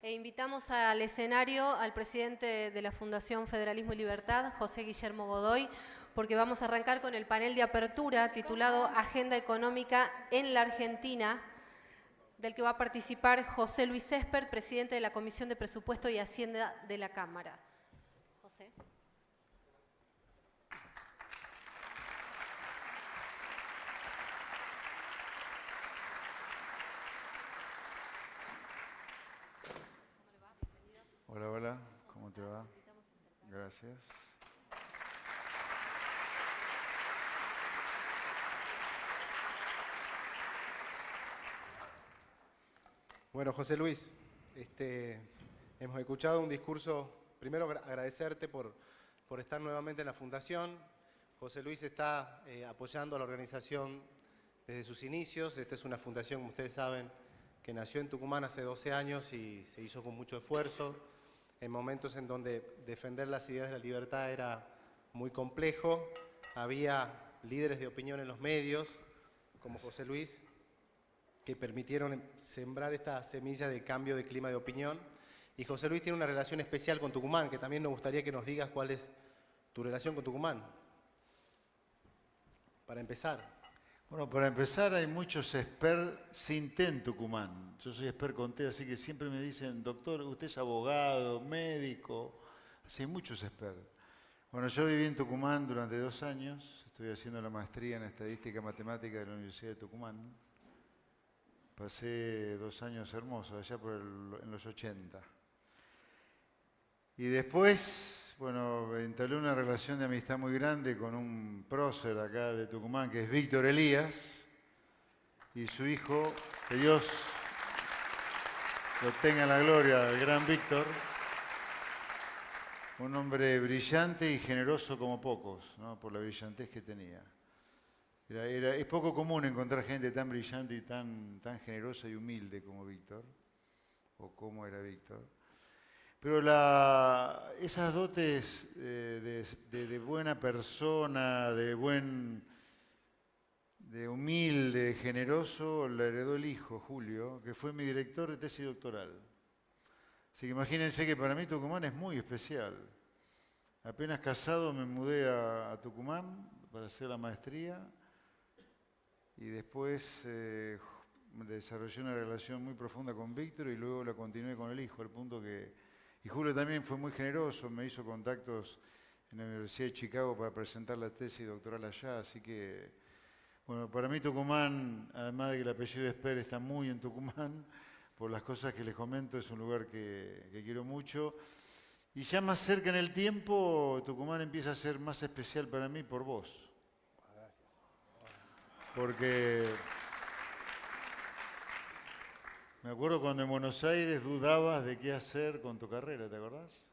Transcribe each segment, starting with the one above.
E invitamos al escenario al presidente de la Fundación Federalismo y Libertad, José Guillermo Godoy, porque vamos a arrancar con el panel de apertura titulado Agenda Económica en la Argentina, del que va a participar José Luis Esper, presidente de la Comisión de Presupuesto y Hacienda de la Cámara. José. Hola, hola, ¿cómo te va? Gracias. Bueno, José Luis, hemos escuchado un discurso, primero agradecerte por estar nuevamente en la Fundación. José Luis está apoyando a la organización desde sus inicios. Esta es una fundación, como ustedes saben, que nació en Tucumán hace 12 años y se hizo con mucho esfuerzo, en momentos en donde defender las ideas de la libertad era muy complejo. Había líderes de opinión en los medios, como José Luis, que permitieron sembrar esta semilla de cambio de clima de opinión. Y José Luis tiene una relación especial con Tucumán, que también nos gustaría que nos digas cuál es tu relación con Tucumán. Para empezar. Bueno, para empezar hay muchos experts sin T en Tucumán. Yo soy expert con T, así que siempre me dicen, doctor, usted es abogado, médico, así hay muchos experts. Bueno, yo viví en Tucumán durante 2 años, estoy haciendo la maestría en Estadística Matemática de la Universidad de Tucumán. Pasé 2 años hermosos, allá en los 80. Y después, bueno, entablé una relación de amistad muy grande con un prócer acá de Tucumán, que es Víctor Elías, y su hijo, que Dios lo tenga en la gloria, el gran Víctor, un hombre brillante y generoso como pocos, ¿no? Por la brillantez que tenía. Es poco común encontrar gente tan brillante y tan generosa y humilde como Víctor, o como era Víctor. Pero esas dotes de buena persona, de humilde, generoso, la heredó el hijo, Julio, que fue mi director de tesis doctoral. Así que imagínense que para mí Tucumán es muy especial. Apenas casado me mudé a Tucumán para hacer la maestría y después desarrollé una relación muy profunda con Víctor y luego la continué con el hijo, al punto que... Y Julio también fue muy generoso, me hizo contactos en la Universidad de Chicago para presentar la tesis doctoral allá, así que, bueno, para mí Tucumán, además de que el apellido de Esper está muy en Tucumán, por las cosas que les comento, es un lugar que quiero mucho. Y ya más cerca en el tiempo, Tucumán empieza a ser más especial para mí por vos. Porque... Me acuerdo cuando en Buenos Aires dudabas de qué hacer con tu carrera, ¿te acordás?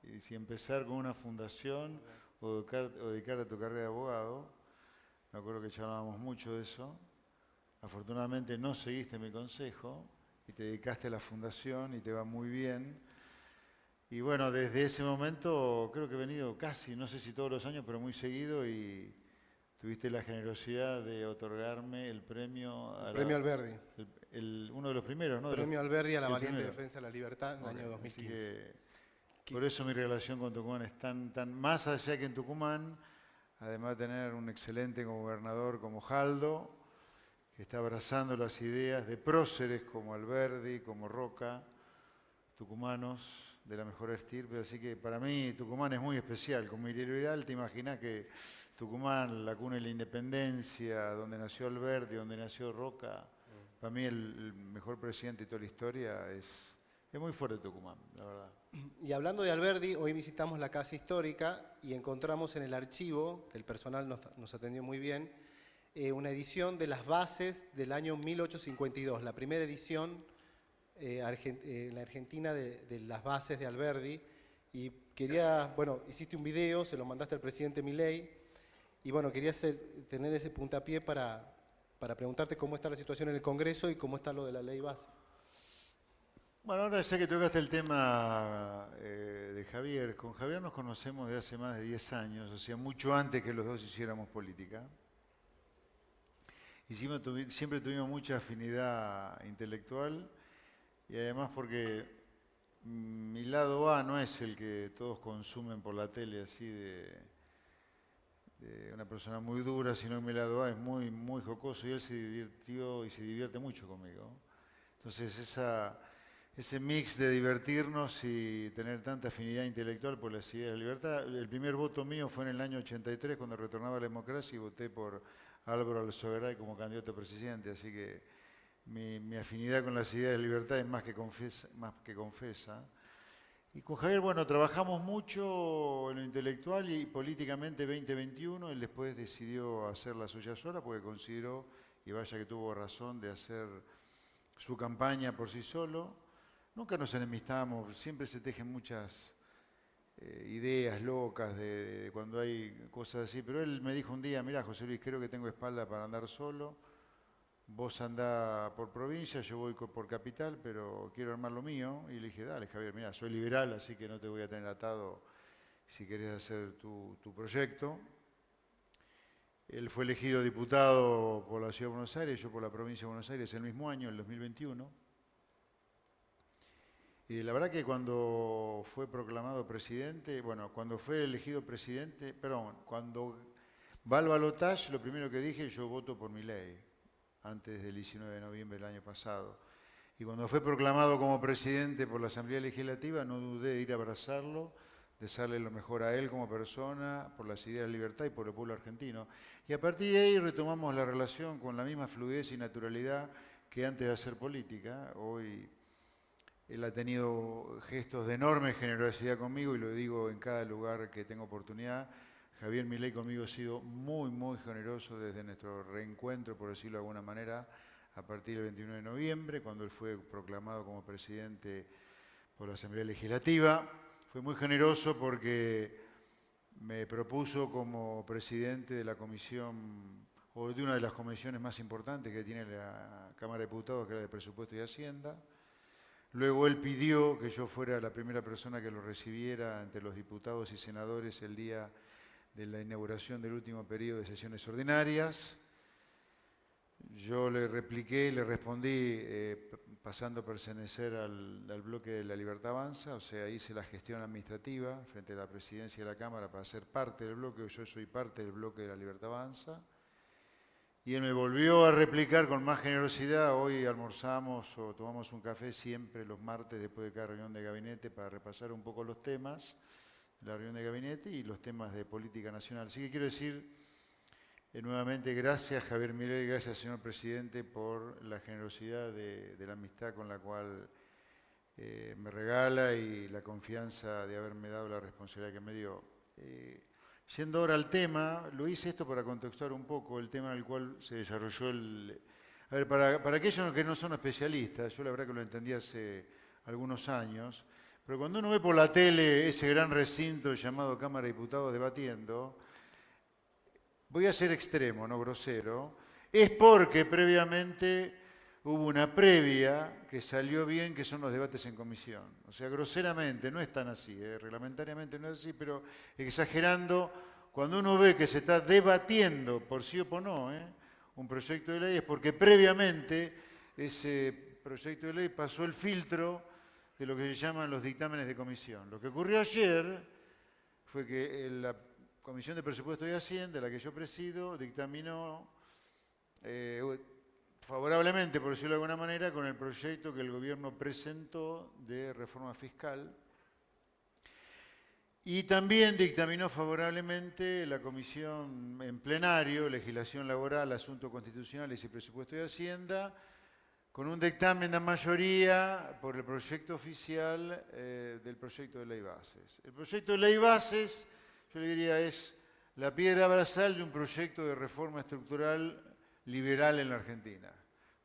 Y si empezar con una fundación o dedicarte a tu carrera de abogado. Me acuerdo que charlábamos mucho de eso. Afortunadamente no seguiste mi consejo y te dedicaste a la fundación y te va muy bien. Y bueno, desde ese momento creo que he venido casi, no sé si todos los años, pero muy seguido y tuviste la generosidad de otorgarme el premio... Premio Alberdi. Uno de los primeros, ¿no? Premio Alberdi a la valiente primero. defensa de la libertad en el año 2015. Por eso mi relación con Tucumán es tan más allá que en Tucumán, además de tener un excelente gobernador como Jaldo, que está abrazando las ideas de próceres como Alberdi, como Roca, tucumanos de la mejor estirpe, así que para mí Tucumán es muy especial. Como liberal te imaginas que Tucumán, la cuna de la independencia, donde nació Alberdi, donde nació Roca, para mí el mejor presidente de toda la historia es muy fuerte Tucumán, la verdad. Y hablando de Alberdi, hoy visitamos la Casa Histórica y encontramos en el archivo, que el personal nos atendió muy bien, una edición de las bases del año 1852, la primera edición en la Argentina de las bases de Alberdi. Y hiciste un video, se lo mandaste al presidente Milei, y bueno, quería tener ese puntapié para preguntarte cómo está la situación en el Congreso y cómo está lo de la ley base. Bueno, ahora ya que tocaste el tema de Javier, con Javier nos conocemos de hace más de 10 años, o sea, mucho antes que los dos hiciéramos política. Y siempre tuvimos mucha afinidad intelectual y además porque mi lado A no es el que todos consumen por la tele así de una persona muy dura, sino que mi lado A es muy, muy jocoso y él se divirtió y se divierte mucho conmigo. Entonces ese mix de divertirnos y tener tanta afinidad intelectual por las ideas de la libertad. El primer voto mío fue en el año 83 cuando retornaba a la democracia y voté por Álvaro Alzogaray como candidato a presidente, así que mi afinidad con las ideas de libertad es más que confesa. Y con Javier, bueno, trabajamos mucho en lo intelectual y políticamente 2021. Él después decidió hacer la suya sola porque consideró, y vaya que tuvo razón, de hacer su campaña por sí solo. Nunca nos enemistamos, siempre se tejen muchas ideas locas de cuando hay cosas así. Pero él me dijo un día, mirá, José Luis, creo que tengo espalda para andar solo. Vos andá por provincia, yo voy por capital, pero quiero armar lo mío. Y le dije, dale, Javier, mira, soy liberal, así que no te voy a tener atado si querés hacer tu proyecto. Él fue elegido diputado por la Ciudad de Buenos Aires, yo por la provincia de Buenos Aires el mismo año, el 2021. Y la verdad que cuando fue proclamado presidente, bueno, cuando fue elegido presidente, perdón, cuando va al balotaje, lo primero que dije, yo voto por Milei, antes del 19 de noviembre del año pasado. Y cuando fue proclamado como presidente por la Asamblea Legislativa, no dudé de ir a abrazarlo, desearle lo mejor a él como persona, por las ideas de libertad y por el pueblo argentino. Y a partir de ahí retomamos la relación con la misma fluidez y naturalidad que antes de hacer política. Hoy él ha tenido gestos de enorme generosidad conmigo y lo digo en cada lugar que tengo oportunidad. Javier Milei conmigo ha sido muy, muy generoso desde nuestro reencuentro, por decirlo de alguna manera, a partir del 21 de noviembre, cuando él fue proclamado como presidente por la Asamblea Legislativa. Fue muy generoso porque me propuso como presidente de la comisión, o de una de las comisiones más importantes que tiene la Cámara de Diputados, que era de Presupuesto y Hacienda. Luego él pidió que yo fuera la primera persona que lo recibiera entre los diputados y senadores el día de la inauguración del último periodo de sesiones ordinarias. Yo le repliqué, le respondí pasando a pertenecer al bloque de La Libertad Avanza, o sea, hice la gestión administrativa frente a la presidencia de la Cámara para ser parte del bloque, yo soy parte del bloque de La Libertad Avanza. Y él me volvió a replicar con más generosidad. Hoy almorzamos o tomamos un café siempre los martes después de cada reunión de gabinete para repasar un poco los temas de la reunión de gabinete y los temas de política nacional. Así que quiero decir nuevamente gracias Javier Milei, gracias señor presidente por la generosidad de la amistad con la cual me regala y la confianza de haberme dado la responsabilidad que me dio. Yendo ahora al tema, lo hice esto para contextuar un poco el tema en el cual se desarrolló el... A ver, para aquellos que no son especialistas, yo la verdad que lo entendí hace algunos años, pero cuando uno ve por la tele ese gran recinto llamado Cámara de Diputados debatiendo, voy a ser extremo, no grosero, es porque previamente hubo una previa que salió bien, que son los debates en comisión. O sea, groseramente, no es tan así, reglamentariamente no es así, pero exagerando, cuando uno ve que se está debatiendo, por sí o por no, un proyecto de ley, es porque previamente ese proyecto de ley pasó el filtro de lo que se llaman los dictámenes de comisión. Lo que ocurrió ayer fue que la Comisión de Presupuesto y Hacienda, la que yo presido, dictaminó favorablemente, por decirlo de alguna manera, con el proyecto que el gobierno presentó de reforma fiscal. Y también dictaminó favorablemente la Comisión en plenario, Legislación Laboral, Asuntos Constitucionales y Presupuesto de Hacienda, con un dictamen de mayoría por el proyecto oficial del proyecto de ley bases. El proyecto de ley bases, yo le diría, es la piedra basal de un proyecto de reforma estructural liberal en la Argentina,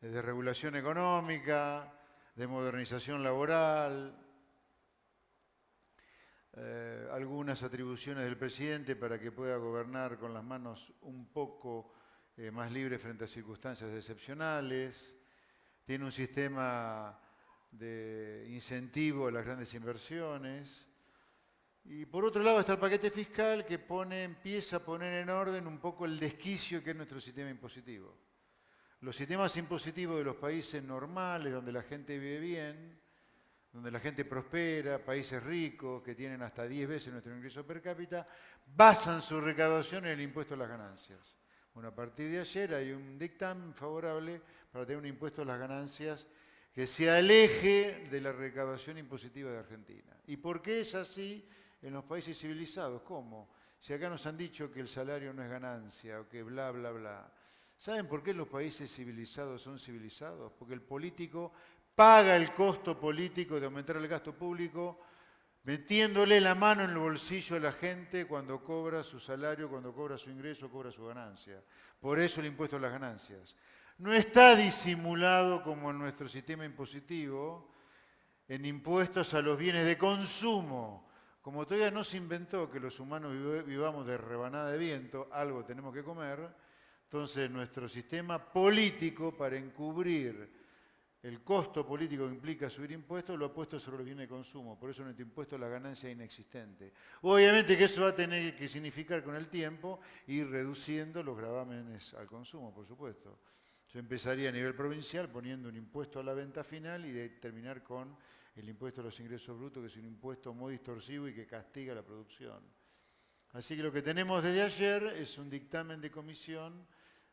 desde regulación económica, de modernización laboral, algunas atribuciones del presidente para que pueda gobernar con las manos un poco más libres frente a circunstancias excepcionales, tiene un sistema de incentivo a las grandes inversiones. Y por otro lado está el paquete fiscal que empieza a poner en orden un poco el desquicio que es nuestro sistema impositivo. Los sistemas impositivos de los países normales, donde la gente vive bien, donde la gente prospera, países ricos que tienen hasta 10 veces nuestro ingreso per cápita, basan su recaudación en el impuesto a las ganancias. Bueno, a partir de ayer hay un dictamen favorable para tener un impuesto a las ganancias que se aleje de la recaudación impositiva de Argentina. ¿Y por qué es así en los países civilizados? ¿Cómo? Si acá nos han dicho que el salario no es ganancia o que bla, bla, bla. ¿Saben por qué los países civilizados son civilizados? Porque el político paga el costo político de aumentar el gasto público metiéndole la mano en el bolsillo a la gente cuando cobra su salario, cuando cobra su ingreso, cobra su ganancia. Por eso el impuesto a las ganancias. No está disimulado como en nuestro sistema impositivo en impuestos a los bienes de consumo. Como todavía no se inventó que los humanos vivamos de rebanada de viento, algo tenemos que comer. Entonces, nuestro sistema político, para encubrir el costo político que implica subir impuestos, lo ha puesto sobre los bienes de consumo. Por eso nuestro impuesto a la ganancia es inexistente. Obviamente que eso va a tener que significar con el tiempo ir reduciendo los gravámenes al consumo, por supuesto. Yo empezaría a nivel provincial poniendo un impuesto a la venta final y de terminar con el impuesto a los ingresos brutos, que es un impuesto muy distorsivo y que castiga la producción. Así que lo que tenemos desde ayer es un dictamen de comisión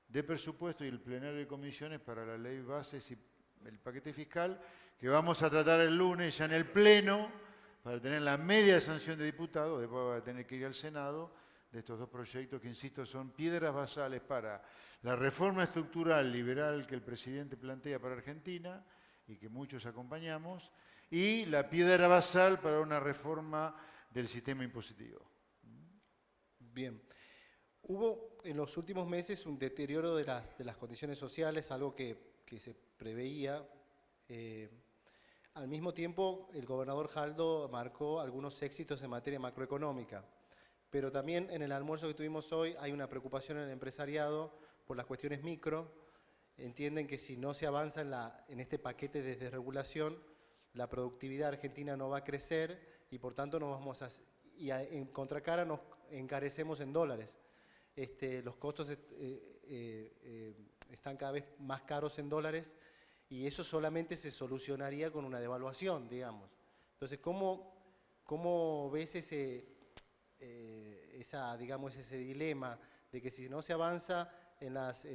de presupuesto y el plenario de comisiones para la ley bases y el paquete fiscal, que vamos a tratar el lunes ya en el pleno, para tener la media sanción de diputados, después va a tener que ir al Senado, de estos dos proyectos que, insisto, son piedras basales para la reforma estructural liberal que el presidente plantea para Argentina y que muchos acompañamos, y la piedra basal para una reforma del sistema impositivo. Bien. Hubo en los últimos meses un deterioro de las condiciones sociales, algo que se preveía. Al mismo tiempo, el gobernador Jaldo marcó algunos éxitos en materia macroeconómica, pero también en el almuerzo que tuvimos hoy hay una preocupación en el empresariado por las cuestiones micro. Entienden que si no se avanza en este paquete de desregulación, la productividad argentina no va a crecer y por tanto en contracara nos encarecemos en dólares. Los costos están cada vez más caros en dólares y eso solamente se solucionaría con una devaluación, digamos. Entonces, ¿cómo ves ese dilema de que si no se avanza en las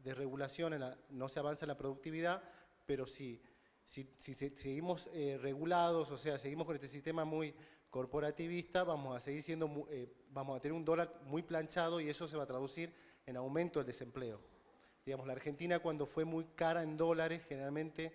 desregulaciones, no se avanza en la productividad, pero si seguimos regulados, o sea, seguimos con este sistema muy corporativista, vamos a seguir vamos a tener un dólar muy planchado y eso se va a traducir en aumento del desempleo. Digamos, la Argentina cuando fue muy cara en dólares, generalmente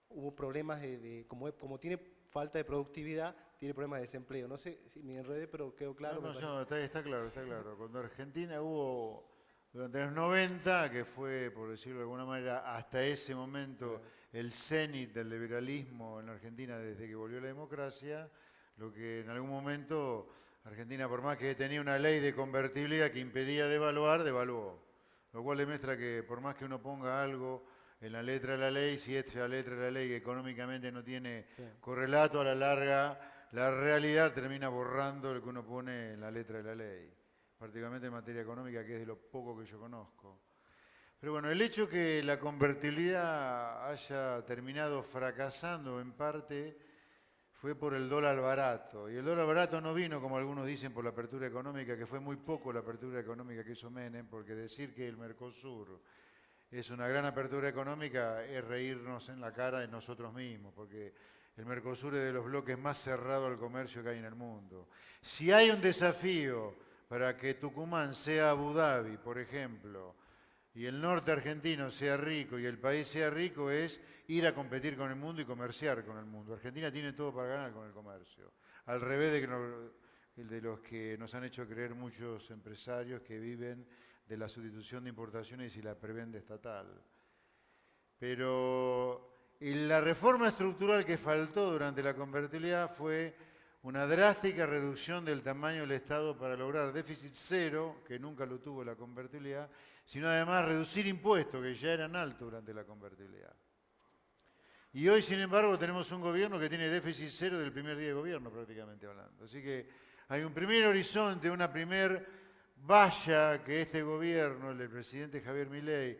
hubo problemas como tiene falta de productividad, tiene problemas de desempleo. No sé si me enredé, pero quedó claro. No, está claro, está claro. Cuando Argentina hubo, durante los 90, que fue, por decirlo de alguna manera, hasta ese momento el cenit del liberalismo en Argentina desde que volvió la democracia, lo que en algún momento Argentina, por más que tenía una ley de convertibilidad que impedía devaluar, devaluó. Lo cual demuestra que por más que uno ponga algo en la letra de la ley, si esa letra de la ley que económicamente no tiene correlato, a la larga, la realidad termina borrando lo que uno pone en la letra de la ley. Particularmente en materia económica, que es de lo poco que yo conozco. Pero bueno, el hecho que la convertibilidad haya terminado fracasando en parte fue por el dólar barato. Y el dólar barato no vino, como algunos dicen, por la apertura económica, que fue muy poco la apertura económica que hizo Menem, porque decir que el Mercosur es una gran apertura económica es reírnos en la cara de nosotros mismos, porque el Mercosur es de los bloques más cerrados al comercio que hay en el mundo. Si hay un desafío para que Tucumán sea Abu Dhabi, por ejemplo, y el norte argentino sea rico y el país sea rico, es ir a competir con el mundo y comerciar con el mundo. Argentina tiene todo para ganar con el comercio. Al revés de los que nos han hecho creer muchos empresarios que viven de la sustitución de importaciones y la prebenda estatal. Pero la reforma estructural que faltó durante la convertibilidad fue una drástica reducción del tamaño del Estado para lograr déficit cero, que nunca lo tuvo la convertibilidad, sino además reducir impuestos, que ya eran altos durante la convertibilidad. Y hoy, sin embargo, tenemos un gobierno que tiene déficit cero del primer día de gobierno, prácticamente hablando. Así que hay un primer horizonte, una primer vaya que este gobierno, el del presidente Javier Milei,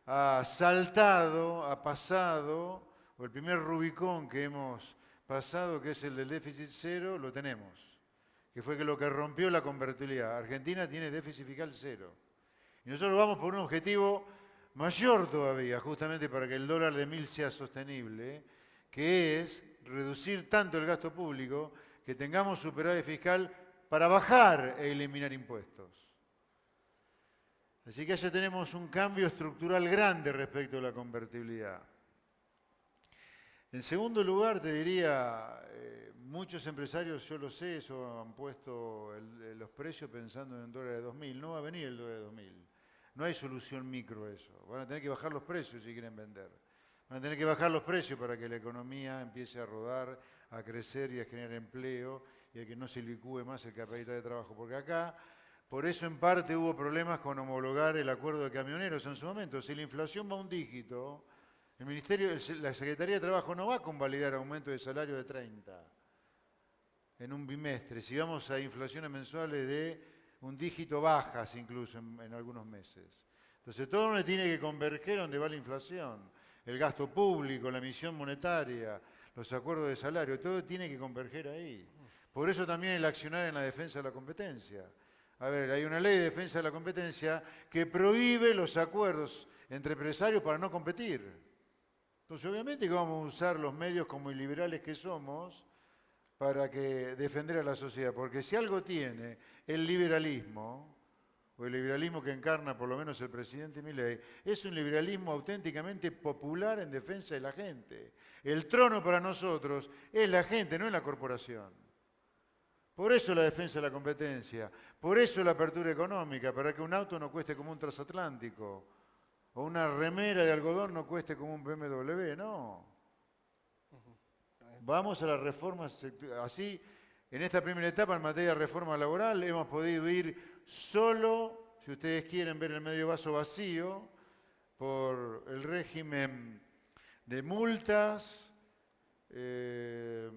ha saltado, ha pasado, o el primer Rubicón que hemos pasado, que es el del déficit cero, lo tenemos, que fue lo que rompió la convertibilidad. Argentina tiene déficit fiscal cero. Y nosotros vamos por un objetivo mayor todavía, justamente para que el dólar de 1000 sea sostenible, que es reducir tanto el gasto público que tengamos superávit fiscal para bajar e eliminar impuestos. Así que ya tenemos un cambio estructural grande respecto a la convertibilidad. En segundo lugar, te diría, muchos empresarios, yo lo sé, eso han puesto los precios pensando en el dólar de 2000. No va a venir el dólar de 2000. No hay solución micro a eso. Van a tener que bajar los precios si quieren vender. Van a tener que bajar los precios para que la economía empiece a rodar, a crecer y a generar empleo y a que no se licúe más el capital de trabajo. Porque acá, por eso en parte hubo problemas con homologar el acuerdo de camioneros en su momento. Si la inflación va a un dígito, el Ministerio, la Secretaría de Trabajo no va a convalidar aumento de salario de 30 en un bimestre. Si vamos a inflaciones mensuales de un dígito bajas incluso en algunos meses. Entonces todo donde tiene que converger donde va la inflación. El gasto público, la emisión monetaria, los acuerdos de salario, todo tiene que converger ahí. Por eso también el accionar en la defensa de la competencia. A ver, hay una ley de defensa de la competencia que prohíbe los acuerdos entre empresarios para no competir. Entonces, obviamente que vamos a usar los medios como liberales que somos para defender a la sociedad. Porque si algo tiene el liberalismo, o el liberalismo que encarna por lo menos el presidente Milei, es un liberalismo auténticamente popular en defensa de la gente. El trono para nosotros es la gente, no es la corporación. Por eso la defensa de la competencia, por eso la apertura económica, para que un auto no cueste como un transatlántico, o una remera de algodón no cueste como un BMW, no. Vamos a las reformas, así, en esta primera etapa en materia de reforma laboral hemos podido ir solo, si ustedes quieren ver el medio vaso vacío, por el régimen de multas, el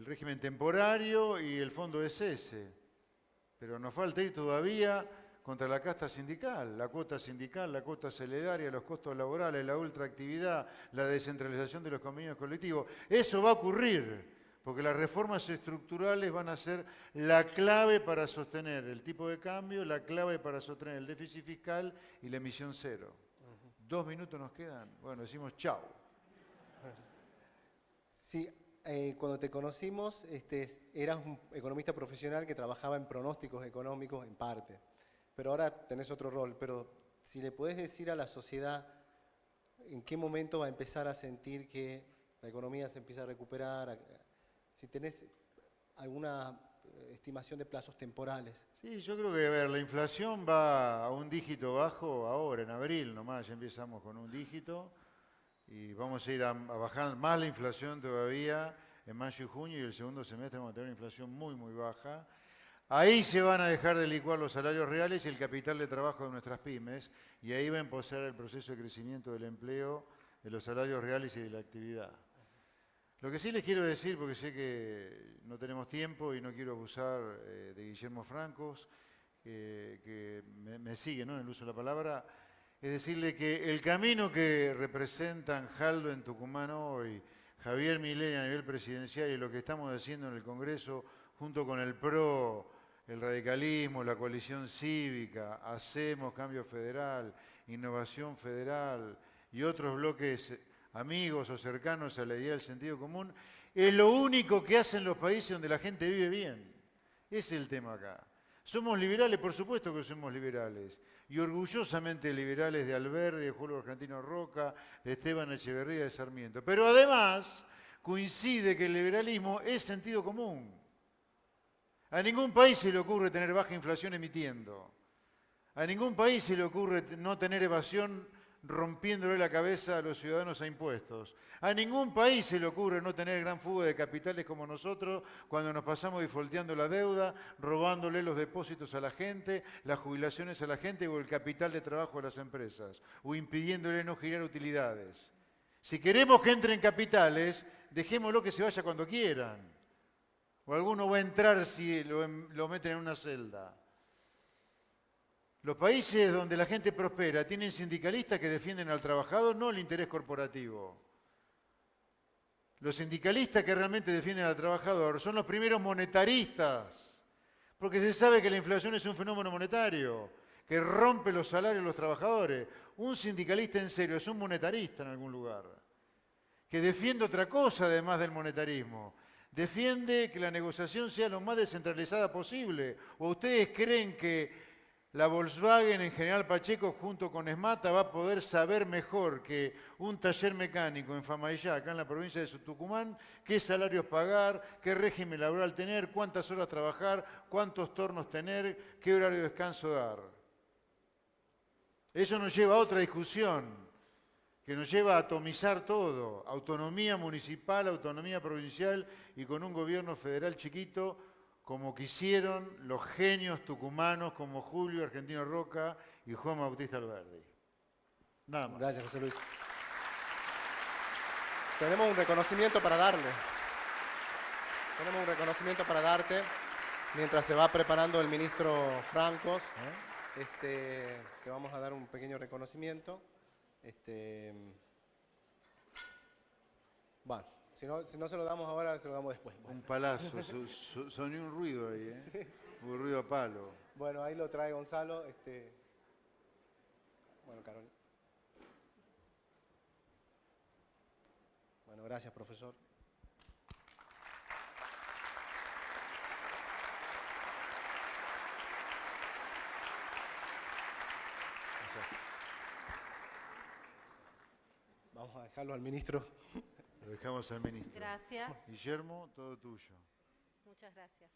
régimen temporario y el fondo de cese. Pero nos falta ir todavía contra la casta sindical, la cuota solidaria, los costos laborales, la ultraactividad, la descentralización de los convenios colectivos. Eso va a ocurrir, porque las reformas estructurales van a ser la clave para sostener el tipo de cambio, la clave para sostener el déficit fiscal y la emisión cero. 2 minutos nos quedan. Bueno, decimos chau. Sí, cuando te conocimos, eras un economista profesional que trabajaba en pronósticos económicos en parte. Pero ahora tenés otro rol. Pero si le podés decir a la sociedad en qué momento va a empezar a sentir que la economía se empieza a recuperar, si tenés alguna estimación de plazos temporales. Sí, yo creo que, a ver, la inflación va a un dígito bajo ahora, en abril nomás, ya empezamos con un dígito y vamos a ir a bajar más la inflación todavía en mayo y junio y el segundo semestre vamos a tener una inflación muy, muy baja. Ahí se van a dejar de licuar los salarios reales y el capital de trabajo de nuestras pymes y ahí va a empezar el proceso de crecimiento del empleo, de los salarios reales y de la actividad. Lo que sí les quiero decir, porque sé que no tenemos tiempo y no quiero abusar de Guillermo Francos, que me sigue, ¿no?, en el uso de la palabra, es decirle que el camino que representan Jaldo en Tucumán hoy, Javier Milei a nivel presidencial y lo que estamos haciendo en el Congreso junto con el PRO, el radicalismo, la coalición cívica, Hacemos, Cambio Federal, Innovación Federal y otros bloques amigos o cercanos a la idea del sentido común, es lo único que hacen los países donde la gente vive bien. Ese es el tema acá. ¿Somos liberales? Por supuesto que somos liberales. Y orgullosamente liberales de Alberdi, de Julio Argentino Roca, de Esteban Echeverría, de Sarmiento. Pero además coincide que el liberalismo es sentido común. A ningún país se le ocurre tener baja inflación emitiendo. A ningún país se le ocurre no tener evasión rompiéndole la cabeza a los ciudadanos a impuestos. A ningún país se le ocurre no tener gran fuga de capitales como nosotros cuando nos pasamos defaulteando la deuda, robándole los depósitos a la gente, las jubilaciones a la gente o el capital de trabajo a las empresas, o impidiéndole no girar utilidades. Si queremos que entren capitales, dejémoslo que se vaya cuando quieran. ¿O alguno va a entrar si lo meten en una celda? Los países donde la gente prospera tienen sindicalistas que defienden al trabajador, no el interés corporativo. Los sindicalistas que realmente defienden al trabajador son los primeros monetaristas, porque se sabe que la inflación es un fenómeno monetario, que rompe los salarios de los trabajadores. Un sindicalista en serio es un monetarista en algún lugar, que defiende otra cosa además del monetarismo. Defiende que la negociación sea lo más descentralizada posible. ¿O ustedes creen que la Volkswagen en General Pacheco junto con Esmata va a poder saber mejor que un taller mecánico en Famaillá, acá en la provincia de Tucumán, qué salarios pagar, qué régimen laboral tener, cuántas horas trabajar, cuántos turnos tener, qué horario de descanso dar? Eso nos lleva a otra discusión, que nos lleva a atomizar todo, autonomía municipal, autonomía provincial y con un gobierno federal chiquito, como quisieron los genios tucumanos como Julio Argentino Roca y Juan Bautista Alberdi. Nada más. Gracias, José Luis. Tenemos un reconocimiento para darle. Tenemos un reconocimiento para darte mientras se va preparando el ministro Francos. Te vamos a dar un pequeño reconocimiento. Bueno, si no se lo damos ahora, se lo damos después. Bueno. Un palazo, sonó un ruido ahí, ¿eh? Sí. Un ruido a palo. Bueno, ahí lo trae Gonzalo. Bueno, Carol. Bueno, gracias, profesor. Vamos a dejarlo al ministro. Lo dejamos al ministro. Gracias. Guillermo, todo tuyo. Muchas gracias.